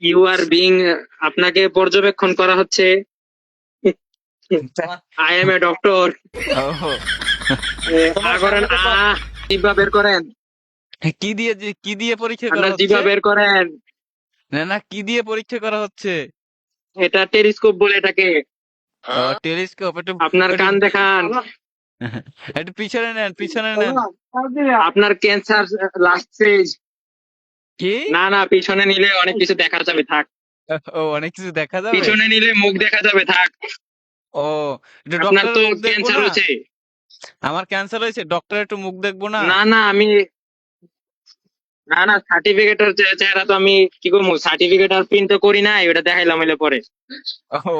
You are being, আপনাকে পর্যবেক্ষণ করা হচ্ছে। I M a doctor. ওহো, আ তোমার করেন, সামনে তো জিহ্বা বের করেন। কি দিয়ে পরীক্ষা করা আপনার হচ্ছে? জিহ্বা বের করেন। না না, কি দিয়ে পরীক্ষা করা হচ্ছে? এটা টেলিস্কোপ বলে এটাকে। ও, টেলিস্কোপ। একটু আপনার একটু কান দেখান। একটু পিছনে নেন, পিছনে নেন। আপনার ক্যান্সার লাস্ট স্টেজ। কি? না না, পিছনে নিলে অনেক কিছু দেখা যাবে, থাক। ও, অনেক কিছু দেখা যাবে। পিছনে নিলে মুখ দেখা যাবে, থাক। ও, একটু আপনার ডক্টরের তো মুখ দেখবো ক্যান্সার না? হয়েছে। আমার ক্যান্সার হয়েছে, ডক্টর একটু মুখ দেখবো না? না না, না না, সার্টিফিকেটের চেহারা তো আমি কি করবো, সার্টিফিকেট আর প্রিন্ট তো করি নাই, ওটা দেখাইলাম হইলে পরে। ও,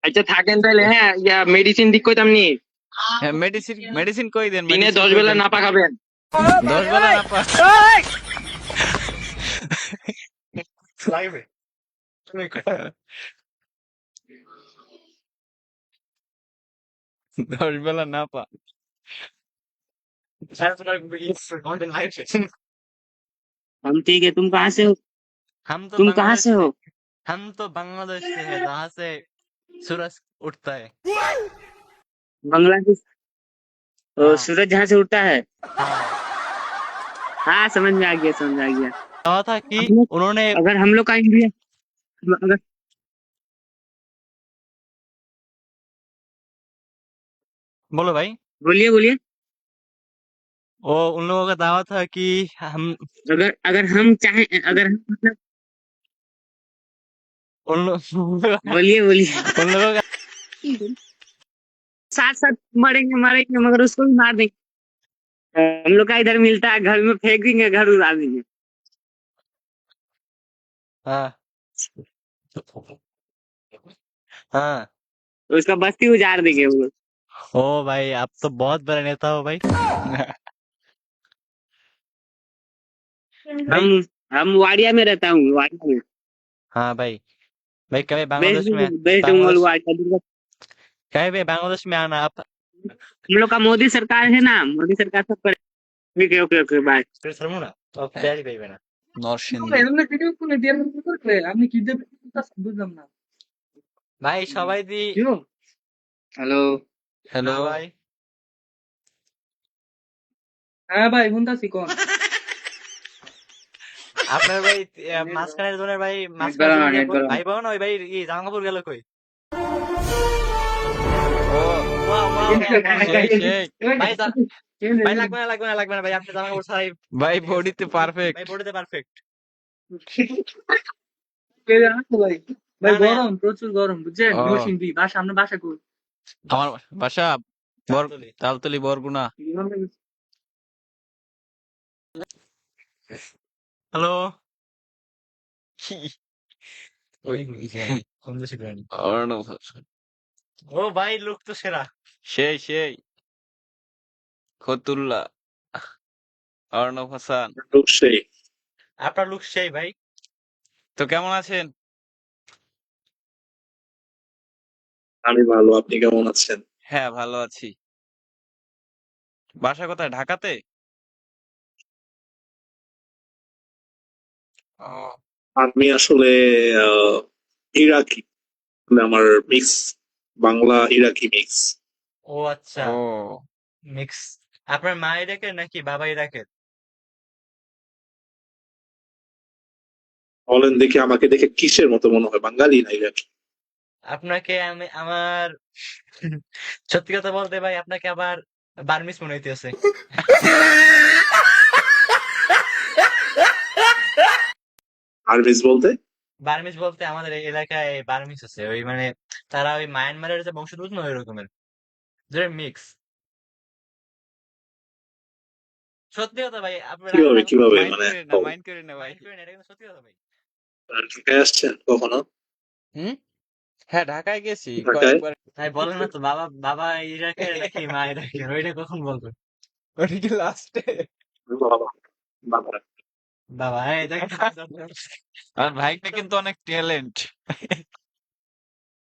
আচ্ছা থাকেন তাহলে, হ্যাঁ, ইয়া মেডিসিন দিক কইতাম নি। হ্যাঁ, মেডিসিন মেডিসিন কই দেন, দিনে মেডিসিন 10 কই বেলা দেন? নাপা খাবেন। 10 বেলা না পা। 10 বেলা না পা। हम ठीक है, तुम कहाँ से हो? हम तो तुम कहाँ बांग्लादेश से से हो? हम तो बांग्लादेश से है, जहाँ से सूरज उठता है। बांग्लादेश। हाँ सूरज जहाँ से उठता है। हाँ। हाँ, समझ में आ गया, समझ आ गया। कहा था कि हम लोग, उन्होंने। अगर हम लोग का इंडिया, अगर, बोलो भाई। बोलिए बोलिए। वो उन लोगों का दावा था कि हम अगर अगर हम चाहें, अगर हम मतलब, उन लोग बोलिए बोलिए। उन लोगों का। साथ साथ मरेंगे मरेंगे, मगर उसको भी मार देंगे। हम लोग का इधर मिलता है, घर में फेंक देंगे, घर उड़ा देंगे। हाँ हाँ। तो उसका बस्ती उजाड़ देंगे वो लोग। ओ भाई, आप तो बहुत बड़े नेता हो भाई। भाई। हम हम वाडिया में रहता हूँ, वाडिया में। हाँ भाई। भाई कभी वेस्ट बांग्लादेश में। वेस्ट बंगाल, बांग्लादेश। वाडिया कभी भी बांग्लादेश में आना आप। हम लोग का मोदी सरकार है ना, मोदी सरकार सब करे। ठीक है, ओके ओके, बाय। फिर শর্মু না, তো পেঁয়াজি পাইবে না। নরসিংদী। বুঝলাম না। ভাই সবাই দি। হ্যালো। হ্যালো ভাই। হ্যাঁ ভাই, শুনতাছি, কোন? আপনার ভাই মাঝখানের জনের ভাই, নেট মাঝখানের বেরো না, জনের নেট বেরো না। ভাই বলো না, ওই ভাই জামা কাপড় গেল কই? ও, ওয়াও ওয়াও ওয়াও, সেই সেই। ভাই ভাই লাগবে না, লাগবে না, লাগবে না ভাই, আপনি জামা কাপড় ছাড়াই। ভাই বডিতে পারফেক্ট। ভাই বডিতে পারফেক্ট। ভাই, ভাই না না। গরম, প্রচুর গরম, বুঝছেন? ও, নরসিংদী বাসা, আমরা বাসা করি। আমার বাসা তালতলি। তালতলি বরগুনা। হ্যালো। অর্ণব হাসান। ও ভাই, লোক তো সেরা। সেই সেই। ফতুল্লাহ। অর্ণব হাসান। অবশ্যই। আপনার লুক সেই ভাই। তো কেমন আছেন? আমি ভালো, আপনি কেমন আছেন? হ্যাঁ, ভালো আছি। বাসা কোথায়, ঢাকাতে? ও, আমি আসলে আহ, ইরাকি, মানে আমার মিক্স, বাংলা ইরাকি মিক্স। ও আচ্ছা, ও মিক্স। আপনার মা ইরাকের নাকি বাবা ইরাকের? বলেন দেখি, আমাকে দেখে কিসের মতো মনে হয়, বাঙালি না ইরাকি? আপনাকে আমি আমার সত্যি কথা বলতে ভাই, আপনাকে আবার বার্মিস মনে হইতেছে। আরবিজ বলতে? বার্মিস বলতে আমাদের এই এলাকায় বার্মিস আছে, ওই মানে তারা ওই মায়ানমারের যে বংশোদ্ভূত না, ওই রকমের মিক্স। সত্যি কথা ভাই, আপনি রাগ কিভাবে রাগ কিভাবে মাইন্ড মানে করেন না, মাইন্ড করেন না ভাই, মাইন্ড করেন না, এটা কিন্তু সত্যি কথা ভাই। ঢাকায় আসছেন কখনো? হুম। হ্যাঁ, ঢাকায় গেছি ঢাকায়? কয়েকবার। ভাই বলেন না তো, বাবা বাবা ইরাকের নাকি মা ইরাকের, ওইটা কখন বলবেন? ওইটা কি লাস্টে? বাবা, বাবা। বাবা, এই দেখ। আর ভাইটা কিন্তু অনেক ট্যালেন্ট।